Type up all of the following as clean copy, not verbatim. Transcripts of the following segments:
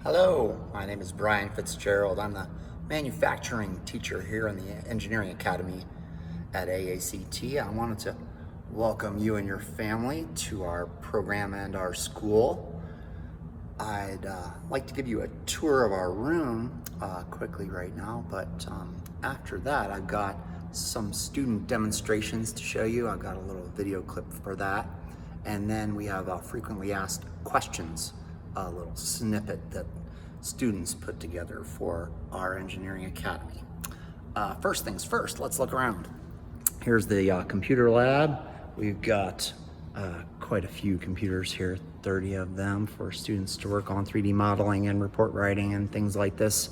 Hello, my name is Brian Fitzgerald. I'm the manufacturing teacher here in the Engineering Academy at AACT. I wanted to welcome you and your family to our program and our school. I'd like to give you a tour of our room quickly right now, but after that I've got some student demonstrations to show you. I've got a little video clip for that, and then we have frequently asked questions, a little snippet that students put together for our Engineering Academy. First things first, let's look around. Here's the computer lab. We've got quite a few computers here, 30 of them for students to work on 3D modeling and report writing and things like this.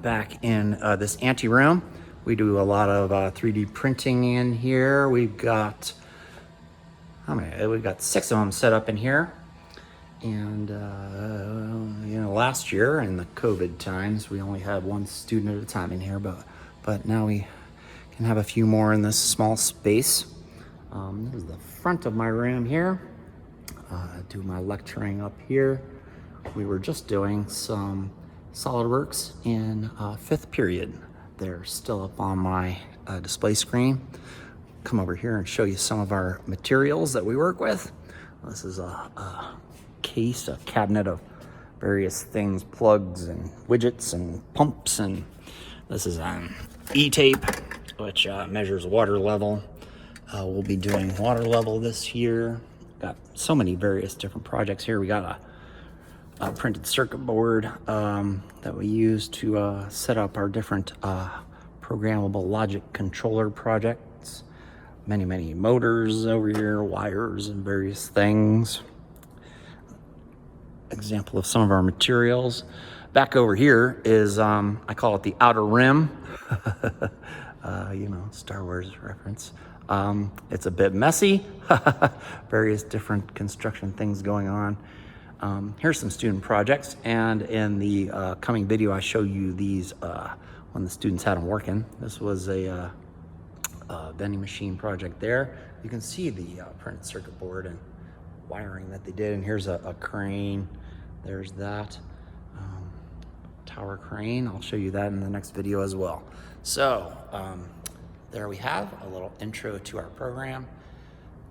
Back in this ante room, we do a lot of 3D printing in here. We've got, how many? We've got 6 of them set up in here. And last year in the COVID times, we only had one student at a time in here, but now we can have a few more in this small space. This is the front of my room here. I do my lecturing up here. We were just doing some SolidWorks in 5th period. They're still up on my display screen. Come over here and show you some of our materials that we work with. This is a case, a cabinet of various things, plugs and widgets and pumps, and this is an E-tape, which measures water level. We'll be doing water level this year. Got so many various different projects here. We got a printed circuit board that we use to set up our different programmable logic controller projects. Many motors over here, wires and various things. Example of some of our materials. Back over here is, I call it the outer rim. Star Wars reference. It's a bit messy. Various different construction things going on. Here's some student projects, and in the coming video I show you these when the students had them working. This was a vending machine project there. You can see the printed circuit board and wiring that they did, and here's a crane. There's that tower crane. I'll show you that in the next video as well. So there we have a little intro to our program.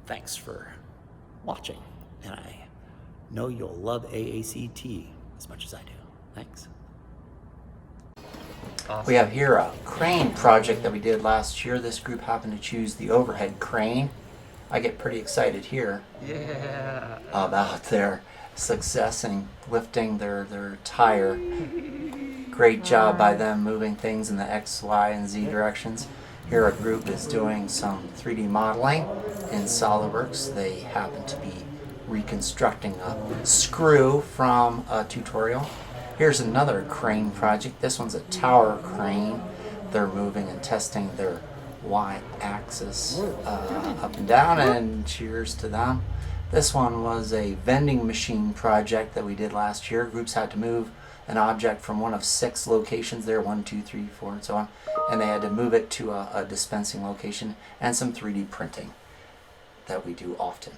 Thanks for watching, and I know you'll love AACT as much as I do. Thanks. Awesome. We have here a crane project that we did last year. This group happened to choose the overhead crane. I get pretty excited here about their success in lifting their tire. Great job by them moving things in the X, Y, and Z directions. Here a group is doing some 3D modeling in SolidWorks. They happen to be reconstructing a screw from a tutorial. Here's another crane project. This one's a tower crane. They're moving and testing their Y-axis up and down, and cheers to them. This one was a vending machine project that we did last year. Groups had to move an object from one of 6 locations there, 1, 2, 3, 4, and so on, and they had to move it to a dispensing location, and some 3D printing that we do often.